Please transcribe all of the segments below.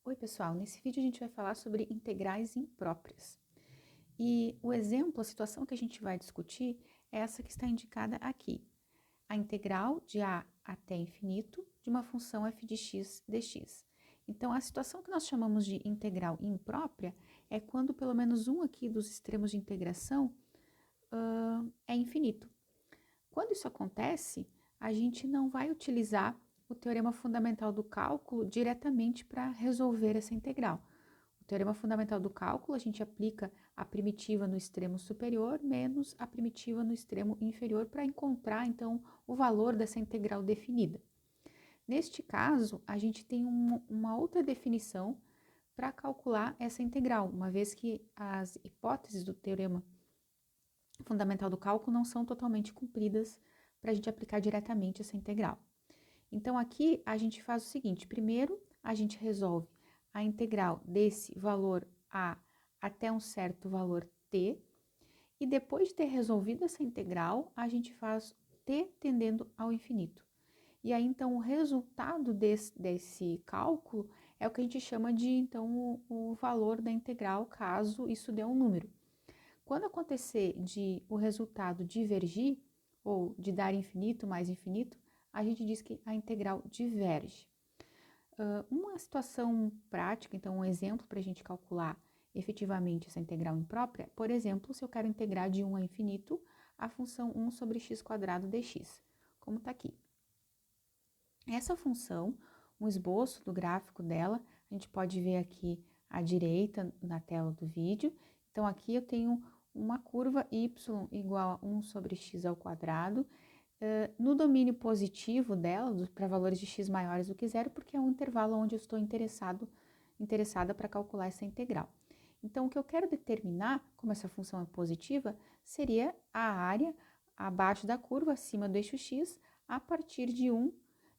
Oi, pessoal. Nesse vídeo a gente vai falar sobre integrais impróprias. E o exemplo, a situação que a gente vai discutir é essa que está indicada aqui. A integral de a até infinito de uma função f de x dx. Então, a situação que nós chamamos de integral imprópria é quando pelo menos um aqui dos extremos de integração é infinito. Quando isso acontece, a gente não vai utilizar o teorema fundamental do cálculo diretamente para resolver essa integral. O teorema fundamental do cálculo, a gente aplica a primitiva no extremo superior menos a primitiva no extremo inferior para encontrar, então, o valor dessa integral definida. Neste caso, a gente tem uma outra definição para calcular essa integral, uma vez que as hipóteses do teorema fundamental do cálculo não são totalmente cumpridas para a gente aplicar diretamente essa integral. Então, aqui a gente faz o seguinte: primeiro, a gente resolve a integral desse valor a até um certo valor t, e depois de ter resolvido essa integral, a gente faz t tendendo ao infinito. E aí, então, o resultado desse cálculo é o que a gente chama de, então, o valor da integral, caso isso dê um número. Quando acontecer de o resultado divergir, ou de dar infinito mais infinito, a gente diz que a integral diverge. Uma situação prática, então um exemplo para a gente calcular efetivamente essa integral imprópria, por exemplo, se eu quero integrar de 1 a infinito a função 1 sobre x² dx, como está aqui. Essa função, um esboço do gráfico dela, a gente pode ver aqui à direita na tela do vídeo. Então, aqui eu tenho uma curva y igual a 1 sobre x². No domínio positivo dela, para valores de x maiores do que zero, porque é um intervalo onde eu estou interessada para calcular essa integral. Então, o que eu quero determinar, como essa função é positiva, seria a área abaixo da curva, acima do eixo x, a partir de 1,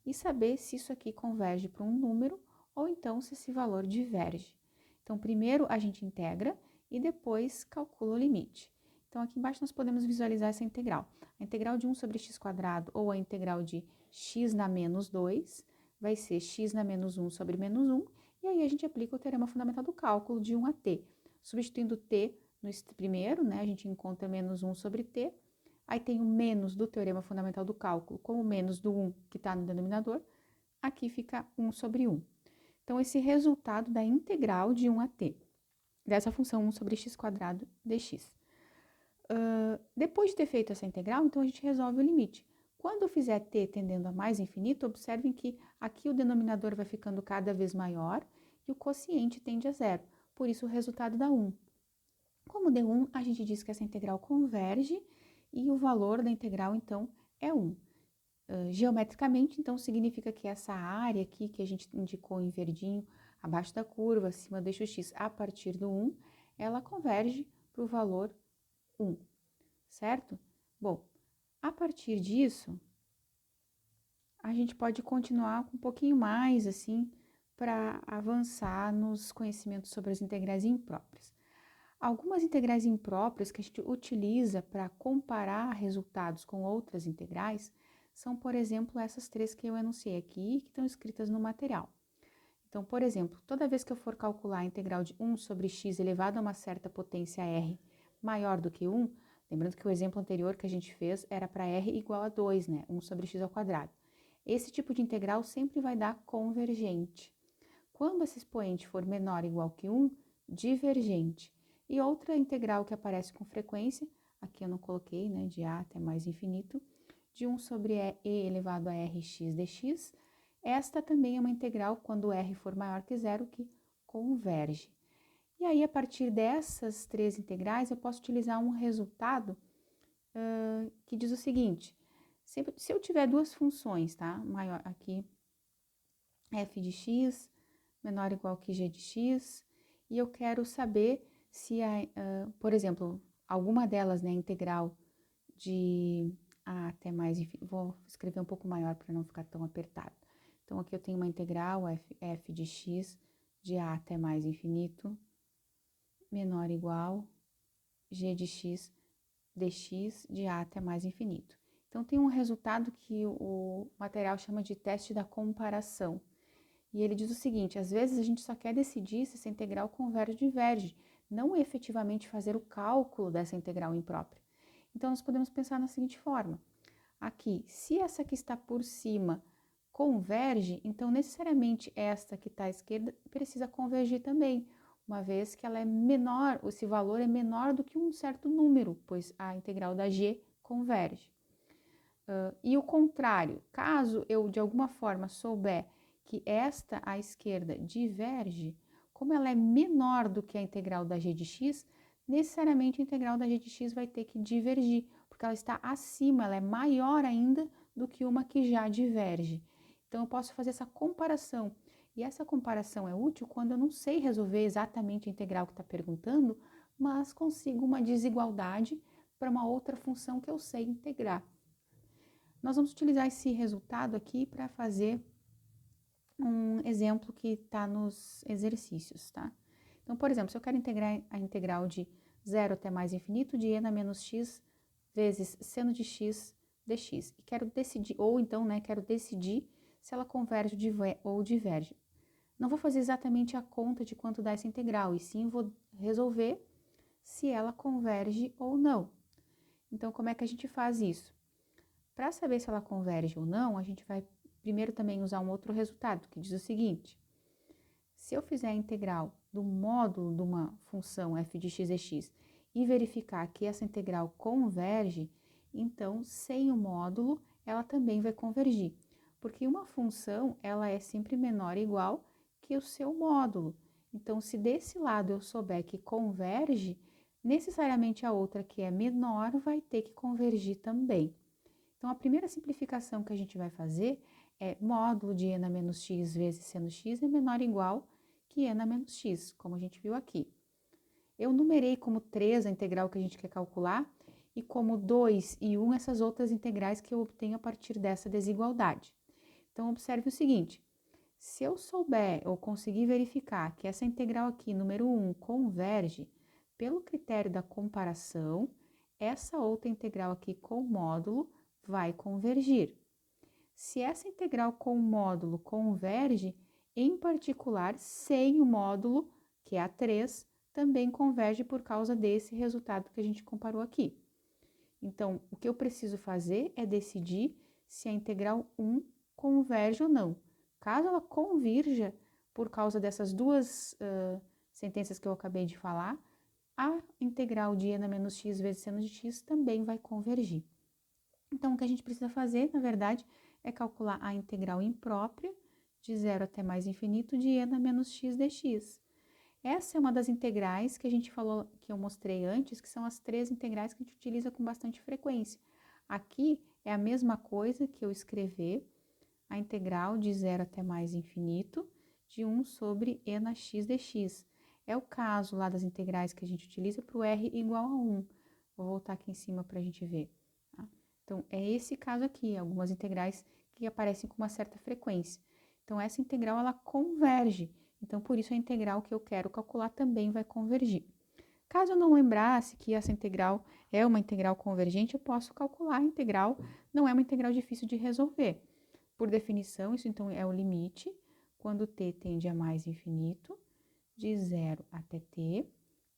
e saber se isso aqui converge para um número ou então se esse valor diverge. Então, primeiro a gente integra e depois calcula o limite. Então, aqui embaixo nós podemos visualizar essa integral. A integral de 1 sobre x² ou a integral de x na menos 2 vai ser x na menos 1 sobre menos 1, e aí a gente aplica o teorema fundamental do cálculo de 1 a t. Substituindo t no primeiro, né, a gente encontra menos 1 sobre t, aí tem o menos do teorema fundamental do cálculo com o menos do 1 que está no denominador, aqui fica 1 sobre 1. Então, esse resultado da integral de 1 a t, dessa função 1 sobre x² dx. Depois de ter feito essa integral, então a gente resolve o limite. Quando eu fizer t tendendo a mais infinito, observem que aqui o denominador vai ficando cada vez maior e o quociente tende a zero. Por isso, o resultado dá 1. Como deu 1, a gente diz que essa integral converge e o valor da integral, então, é 1. Geometricamente, então, significa que essa área aqui, que a gente indicou em verdinho, abaixo da curva, acima do eixo x, a partir do 1, ela converge para o valor 1, certo? Bom, a partir disso, a gente pode continuar um pouquinho mais, assim, para avançar nos conhecimentos sobre as integrais impróprias. Algumas integrais impróprias que a gente utiliza para comparar resultados com outras integrais são, por exemplo, essas três que eu enunciei aqui, que estão escritas no material. Então, por exemplo, toda vez que eu for calcular a integral de 1 sobre x elevado a uma certa potência r maior do que 1, lembrando que o exemplo anterior que a gente fez era para r igual a 2, né? 1 sobre x². Esse tipo de integral sempre vai dar convergente. Quando esse expoente for menor ou igual que 1, divergente. E outra integral que aparece com frequência, aqui eu não coloquei, né, de a até mais infinito, de 1 sobre e elevado a rx dx. Esta também é uma integral quando r for maior que zero, que converge. E aí, a partir dessas três integrais, eu posso utilizar um resultado que diz o seguinte: se eu tiver duas funções, tá? Maior aqui, f de x menor ou igual que g de x, e eu quero saber se, por exemplo, alguma delas, né, integral de a até mais, enfim, vou escrever um pouco maior para não ficar tão apertado. Então, aqui eu tenho uma integral f de x de a até mais infinito, menor ou igual g de x dx de a até mais infinito. Então, tem um resultado que o material chama de teste da comparação. E ele diz o seguinte: às vezes a gente só quer decidir se essa integral converge ou diverge, não efetivamente fazer o cálculo dessa integral imprópria. Então, nós podemos pensar na seguinte forma: aqui, se essa que está por cima converge, então necessariamente esta que está à esquerda precisa convergir também, uma vez que ela é menor, esse valor é menor do que um certo número, pois a integral da g converge. E o contrário, caso eu de alguma forma souber que esta à esquerda diverge, como ela é menor do que a integral da g de x, necessariamente a integral da g de x vai ter que divergir, porque ela está acima, ela é maior ainda do que uma que já diverge. Então, eu posso fazer essa comparação. E essa comparação é útil quando eu não sei resolver exatamente a integral que está perguntando, mas consigo uma desigualdade para uma outra função que eu sei integrar. Nós vamos utilizar esse resultado aqui para fazer um exemplo que está nos exercícios, tá? Então, por exemplo, se eu quero integrar a integral de 0 até mais infinito de e na menos x vezes seno de x dx, e quero decidir, ou então, né, quero decidir se ela converge ou diverge. Não vou fazer exatamente a conta de quanto dá essa integral, e sim vou resolver se ela converge ou não. Então, como é que a gente faz isso? Para saber se ela converge ou não, a gente vai primeiro também usar um outro resultado, que diz o seguinte: se eu fizer a integral do módulo de uma função f de x dx e verificar que essa integral converge, então, sem o módulo, ela também vai convergir, porque uma função, ela é sempre menor ou igual que o seu módulo. Então, se desse lado eu souber que converge, necessariamente a outra que é menor vai ter que convergir também. Então, a primeira simplificação que a gente vai fazer é módulo de e na menos x vezes seno x é menor ou igual que e na menos x, como a gente viu aqui. Eu numerei como 3 a integral que a gente quer calcular e como 2 e 1 essas outras integrais que eu obtenho a partir dessa desigualdade. Então, observe o seguinte: se eu souber ou conseguir verificar que essa integral aqui, número 1, converge, pelo critério da comparação, essa outra integral aqui com módulo vai convergir. Se essa integral com módulo converge, em particular, sem o módulo, que é a 3, também converge por causa desse resultado que a gente comparou aqui. Então, o que eu preciso fazer é decidir se a integral 1 converge ou não. Caso ela convirja, por causa dessas duas sentenças que eu acabei de falar, a integral de e na menos x vezes seno de x também vai convergir. Então, o que a gente precisa fazer, na verdade, é calcular a integral imprópria de 0 até mais infinito de e na menos x dx. Essa é uma das integrais que a gente falou, que eu mostrei antes, que são as 3 integrais que a gente utiliza com bastante frequência. Aqui é a mesma coisa que eu escrever a integral de 0 até mais infinito de 1 sobre e na x dx. É o caso lá das integrais que a gente utiliza para o r igual a 1. Vou voltar aqui em cima para a gente ver. Tá? Então, é esse caso aqui, algumas integrais que aparecem com uma certa frequência. Então, essa integral, ela converge. Então, por isso, a integral que eu quero calcular também vai convergir. Caso eu não lembrasse que essa integral é uma integral convergente, eu posso calcular a integral, não é uma integral difícil de resolver. Por definição, isso então é o limite, quando t tende a mais infinito, de 0 até t,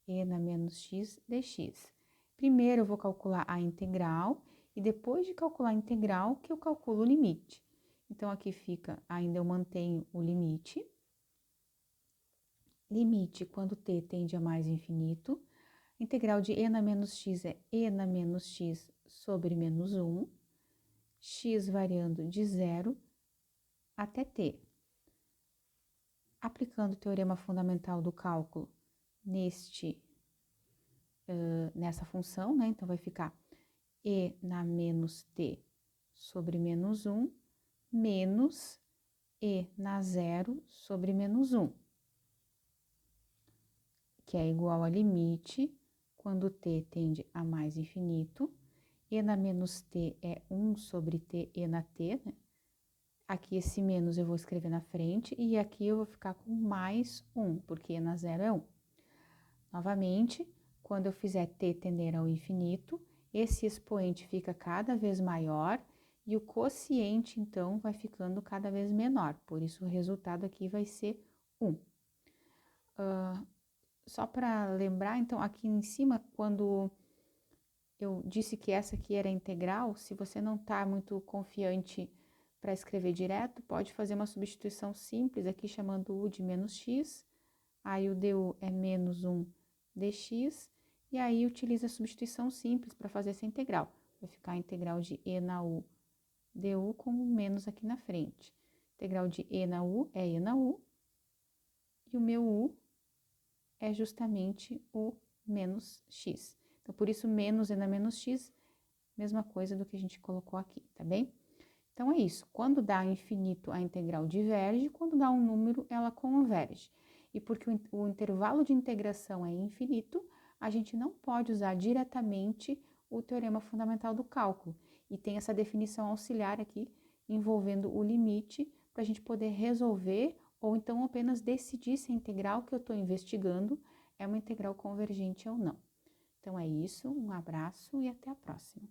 e na menos x dx. Primeiro eu vou calcular a integral, e depois de calcular a integral, que eu calculo o limite. Então, aqui fica, ainda eu mantenho o limite. Limite quando t tende a mais infinito. Integral de e na menos x é e na menos x sobre menos 1. X variando de 0 até t. Aplicando o teorema fundamental do cálculo nessa função, né? Então, vai ficar e na menos t sobre menos 1 menos e na 0 sobre menos 1, que é igual a limite quando t tende a mais infinito. E na menos t é 1 sobre t e na t, né? Aqui esse menos eu vou escrever na frente e aqui eu vou ficar com mais 1, porque e na 0 é 1. Novamente, quando eu fizer t tender ao infinito, esse expoente fica cada vez maior e o quociente, então, vai ficando cada vez menor, por isso o resultado aqui vai ser 1. Só para lembrar, então, aqui em cima, quando eu disse que essa aqui era integral, se você não está muito confiante para escrever direto, pode fazer uma substituição simples aqui, chamando u de menos x, aí o du é menos 1 dx, e aí utiliza a substituição simples para fazer essa integral. Vai ficar a integral de e na u du com o menos aqui na frente. Integral de e na u é e na u, e o meu u é justamente o menos x. Então, por isso, menos e na menos x, mesma coisa do que a gente colocou aqui, tá bem? Então, é isso. Quando dá infinito, a integral diverge, quando dá um número, ela converge. E porque o intervalo de integração é infinito, a gente não pode usar diretamente o teorema fundamental do cálculo. E tem essa definição auxiliar aqui, envolvendo o limite, para a gente poder resolver ou então apenas decidir se a integral que eu estou investigando é uma integral convergente ou não. Então é isso, um abraço e até a próxima.